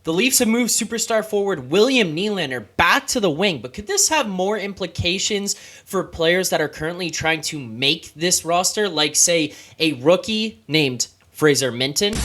The Leafs have moved superstar forward William Nylander back to the wing, but could this have more implications for players that are currently trying to make this roster, like, say, a rookie named Fraser Minten?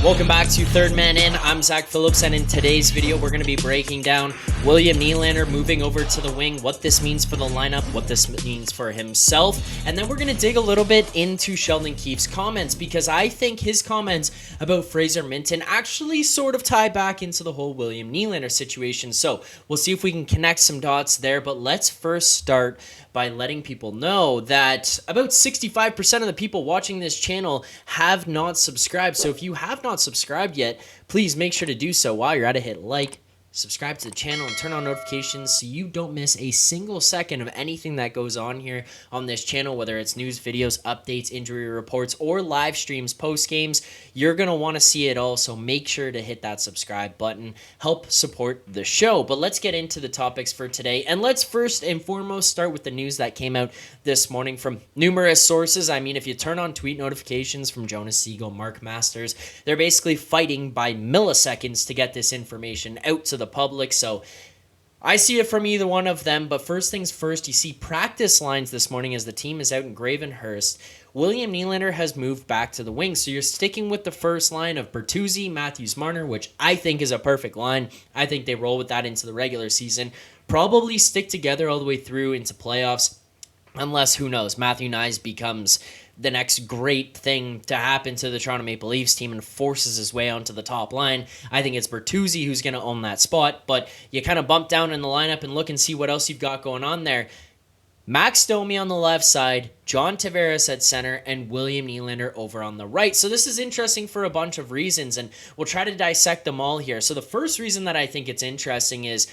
Welcome back to Third Man In. I'm Zack Phillips, and in today's video, we're going to be breaking down William Nylander moving over to the wing, what this means for the lineup, what this means for himself, and then we're going to dig a little bit into Sheldon Keefe's comments, because I think his comments about Fraser Minten actually sort of tie back into the whole William Nylander situation. So we'll see if we can connect some dots there, but let's first start by letting people know that about 65% of the people watching this channel have not subscribed. So if you have not subscribed yet, please make sure to do so. While you're at it, hit like, subscribe to the channel, and turn on notifications so you don't miss a single second of anything that goes on here on this channel, whether it's news, videos, updates, injury reports, or live streams, post games. You're going to want to see it all, so make sure to hit that subscribe button. Help support the show. But let's get into the topics for today, and let's first and foremost start with the news that came out this morning from numerous sources. I mean, if you turn on tweet notifications from Jonas Siegel, Mark Masters, they're basically fighting by milliseconds to get this information out to the public, so I see it from either one of them. But first things first, you see practice lines this morning as the team is out in Gravenhurst. William Nylander has moved back to the wing, so you're sticking with the first line of Bertuzzi, Matthews, Marner, which I think is a perfect line. I think they roll with that into the regular season, probably stick together all the way through into playoffs, unless, who knows, Matthew Nyes becomes the next great thing to happen to the Toronto Maple Leafs team and forces his way onto the top line. I think it's Bertuzzi who's going to own that spot, but you kind of bump down in the lineup and look and see what else you've got going on there. Max Domi on the left side, John Tavares at center, and William Nylander over on the right. So this is interesting for a bunch of reasons, and we'll try to dissect them all here. So the first reason that I think it's interesting is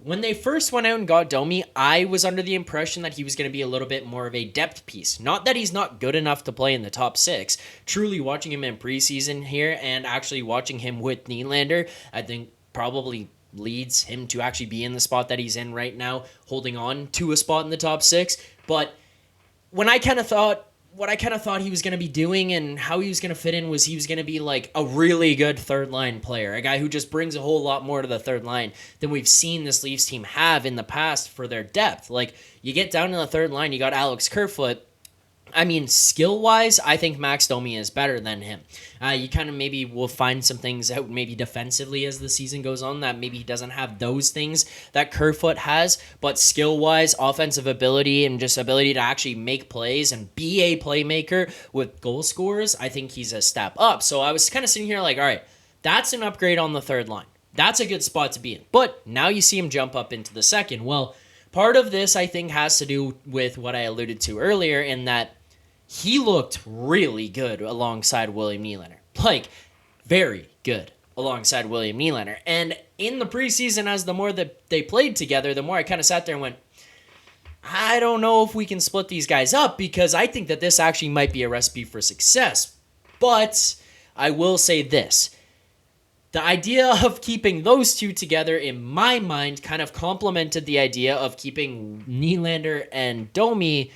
when they first went out and got Domi, I was under the impression that he was going to be a little bit more of a depth piece. Not that he's not good enough to play in the top six. Truly watching him in preseason here and actually watching him with Nylander, I think probably leads him to actually be in the spot that he's in right now, holding on to a spot in the top six. But when I kind of thought, what I kind of thought he was going to be doing and how he was going to fit in was he was going to be like a really good third line player, a guy who just brings a whole lot more to the third line than we've seen this Leafs team have in the past for their depth. Like, you get down to the third line, you got Alex Kerfoot. I mean, skill-wise, I think Max Domi is better than him. You kind of maybe will find some things out maybe defensively as the season goes on that maybe he doesn't have those things that Kerfoot has, but skill-wise, offensive ability, and just ability to actually make plays and be a playmaker with goal scorers, I think he's a step up. So I was kind of sitting here like, all right, that's an upgrade on the third line. That's a good spot to be in. But now you see him jump up into the second. Well, part of this, I think, has to do with what I alluded to earlier in that he looked really good alongside William Nylander. Like, very good alongside William Nylander. And in the preseason, as the more that they played together, the more I kind of sat there and went, I don't know if we can split these guys up, because I think that this actually might be a recipe for success. But I will say this. The idea of keeping those two together, in my mind, kind of complemented the idea of keeping Nylander and Domi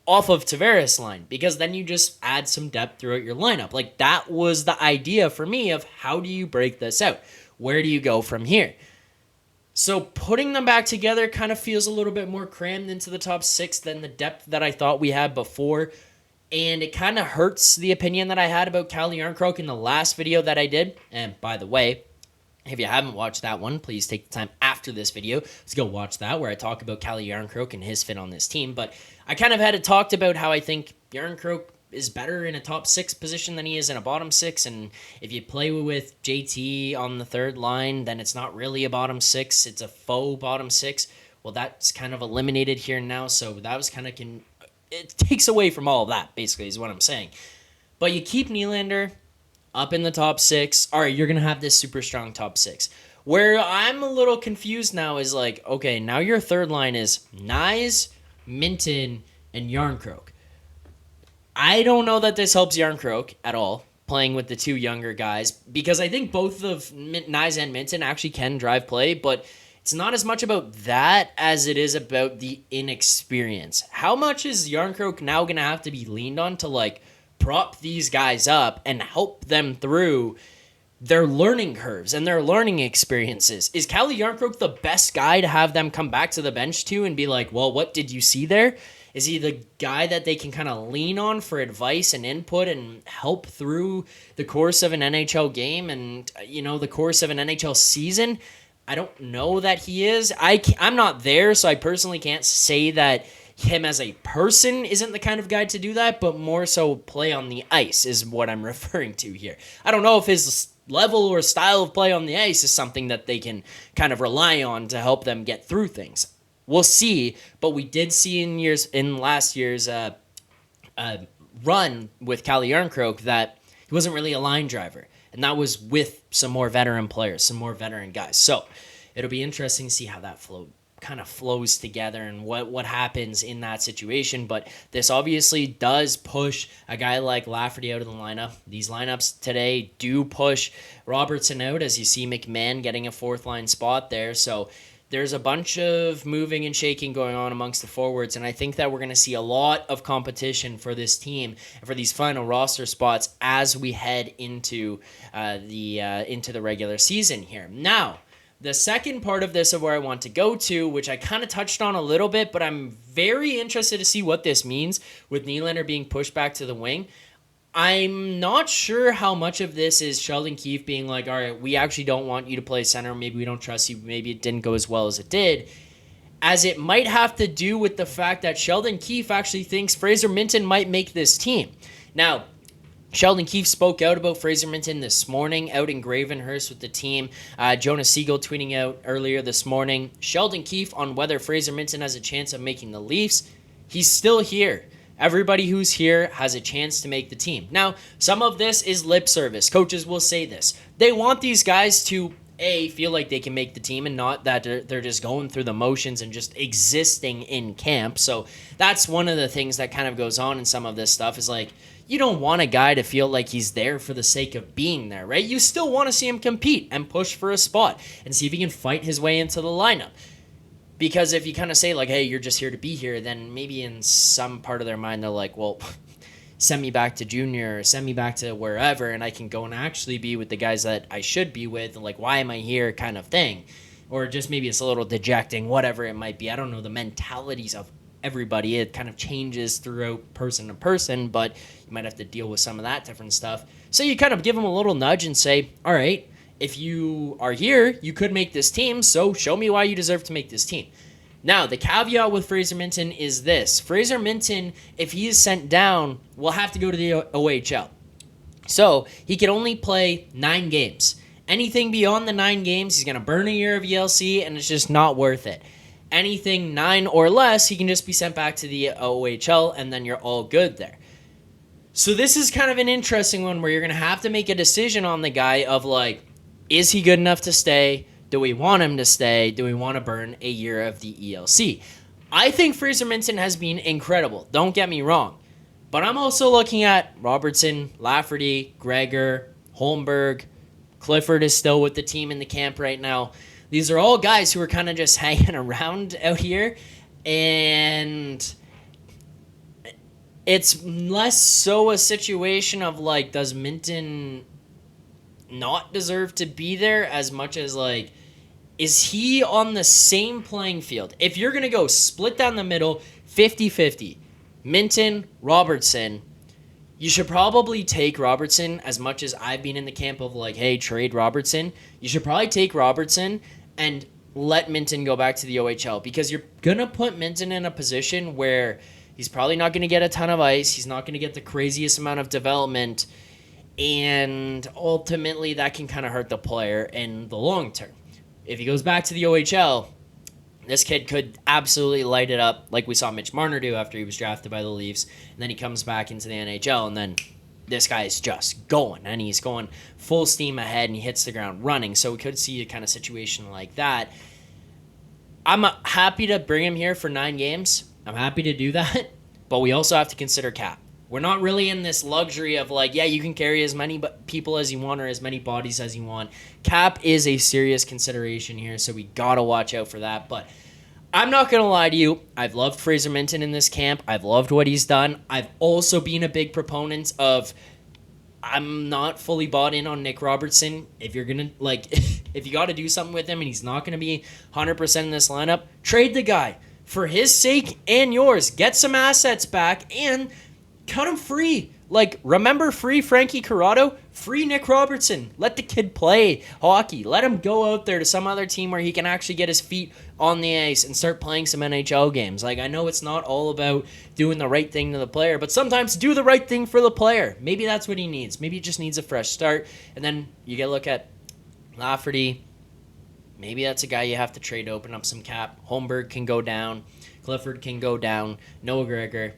off of Tavares' line, because then you just add some depth throughout your lineup. Like, that was the idea for me of how do you break this out? Where do you go from here? So putting them back together kind of feels a little bit more crammed into the top six than the depth that I thought we had before. And it kind of hurts the opinion that I had about Calle Jarnkrok in the last video that I did. And by the way, if you haven't watched that one, please take the time after this video to go watch that, where I talk about Calle Jarnkrok and his fit on this team. But I kind of had it talked about how I think Jarnkrok is better in a top six position than he is in a bottom six. And if you play with JT on the third line, then it's not really a bottom six. It's a faux bottom six. Well, that's kind of eliminated here now. So that was kind of it takes away from all of that, basically, is what I'm saying. But you keep Nylander up in the top six. All right, you're going to have this super strong top six. Where I'm a little confused now is like, okay, now your third line is Nyes, Minten, and Jarnkrok. I don't know that this helps Jarnkrok at all, playing with the two younger guys, because I think both of Nyes and Minten actually can drive play, but it's not as much about that as it is about the inexperience. How much is Järnkrok now going to have to be leaned on to like prop these guys up and help them through their learning curves and their learning experiences? Is Calle Järnkrok the best guy to have them come back to the bench to and be like, well, what did you see there? Is he the guy that they can kind of lean on for advice and input and help through the course of an NHL game and, the course of an NHL season? I don't know that he is. I'm not there, so I personally can't say that him as a person isn't the kind of guy to do that, but more so play on the ice is what I'm referring to here. I don't know if his level or style of play on the ice is something that they can kind of rely on to help them get through things. We'll see, but we did see in last year's run with Calle Järnkrok that he wasn't really a line driver, and that was with some more veteran players, some more veteran guys. So it'll be interesting to see how that kind of flows together and what happens in that situation. But this obviously does push a guy like Lafferty out of the lineup. These lineups today do push Robertson out, as you see McMahon getting a fourth line spot there. So there's a bunch of moving and shaking going on amongst the forwards, and I think that we're going to see a lot of competition for this team and for these final roster spots as we head into the regular season here. Now, the second part of this of where I want to go to, which I kind of touched on a little bit, but I'm very interested to see what this means with Nylander being pushed back to the wing. I'm not sure how much of this is Sheldon Keefe being like, all right, we actually don't want you to play center. Maybe we don't trust you. Maybe it didn't go as well as it did. As it might have to do with the fact that Sheldon Keefe actually thinks Fraser Minten might make this team. Now, Sheldon Keefe spoke out about Fraser Minten this morning out in Gravenhurst with the team. Jonas Siegel tweeting out earlier this morning, Sheldon Keefe on whether Fraser Minten has a chance of making the Leafs. He's still here. Everybody who's here has a chance to make the team. Now, some of this is lip service. Coaches will say this. They want these guys to, feel like they can make the team and not that they're just going through the motions and just existing in camp. So that's one of the things that kind of goes on in some of this stuff is like, you don't want a guy to feel like he's there for the sake of being there, right? You still want to see him compete and push for a spot and see if he can fight his way into the lineup. Because if you kind of say, like, hey, you're just here to be here, then maybe in some part of their mind, they're like, well, send me back to junior or send me back to wherever, and I can go and actually be with the guys that I should be with, and like, why am I here kind of thing. Or just maybe it's a little dejecting, whatever it might be. I don't know the mentalities of everybody. It kind of changes throughout person to person, but you might have to deal with some of that different stuff. So you kind of give them a little nudge and say, all right, if you are here, you could make this team, so show me why you deserve to make this team. Now, the caveat with Fraser Minten is this. Fraser Minten, if he is sent down, will have to go to the OHL. So he can only play 9 games. Anything beyond the 9 games, he's going to burn a year of ELC, and it's just not worth it. Anything 9 or less, he can just be sent back to the OHL, and then you're all good there. So this is kind of an interesting one where you're going to have to make a decision on the guy of like, is he good enough to stay? Do we want him to stay? Do we want to burn a year of the ELC? I think Fraser Minten has been incredible. Don't get me wrong. But I'm also looking at Robertson, Lafferty, Gregor, Holmberg. Clifford is still with the team in the camp right now. These are all guys who are kind of just hanging around out here. And it's less so a situation of like, does Minten not deserve to be there as much as like, is he on the same playing field? If you're going to go split down the middle, 50-50, Minten, Robertson, you should probably take Robertson. As much as I've been in the camp of like, hey, trade Robertson, you should probably take Robertson and let Minten go back to the OHL, because you're going to put Minten in a position where he's probably not going to get a ton of ice. He's not going to get the craziest amount of development. And ultimately, that can kind of hurt the player in the long term. If he goes back to the OHL, this kid could absolutely light it up like we saw Mitch Marner do after he was drafted by the Leafs. And then he comes back into the NHL, and then this guy is just going. And he's going full steam ahead, and he hits the ground running. So we could see a kind of situation like that. I'm happy to bring him here for 9 games. I'm happy to do that. But we also have to consider cap. We're not really in this luxury of like, yeah, you can carry as many people as you want or as many bodies as you want. Cap is a serious consideration here, so we got to watch out for that. But I'm not going to lie to you. I've loved Fraser Minten in this camp. I've loved what he's done. I've also been a big proponent of, I'm not fully bought in on Nick Robertson. If you're going to, like, if you got to do something with him and he's not going to be 100% in this lineup, trade the guy. For his sake and yours, get some assets back and cut him free. Like, remember free Frankie Corrado? Free Nick Robertson. Let the kid play hockey. Let him go out there to some other team where he can actually get his feet on the ice and start playing some NHL games. Like, I know it's not all about doing the right thing to the player, but sometimes do the right thing for the player. Maybe that's what he needs. Maybe he just needs a fresh start. And then you get a look at Lafferty. Maybe that's a guy you have to trade to open up some cap. Holmberg can go down. Clifford can go down. Noah Gregor.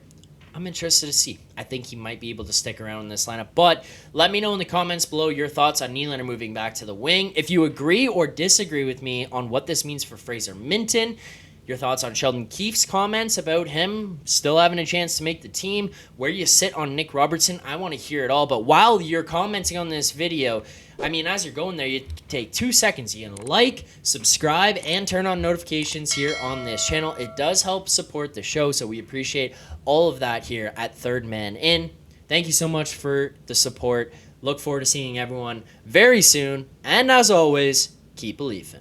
I'm interested to see. I think he might be able to stick around in this lineup. But let me know in the comments below your thoughts on Nylander moving back to the wing. If you agree or disagree with me on what this means for Fraser Minten, your thoughts on Sheldon Keefe's comments about him still having a chance to make the team, where you sit on Nick Robertson, I want to hear it all. But while you're commenting on this video, I mean, as you're going there, you take 2 seconds. You can like, subscribe, and turn on notifications here on this channel. It does help support the show, so we appreciate all of that here at Third Man In. Thank you so much for the support. Look forward to seeing everyone very soon. And as always, keep believing.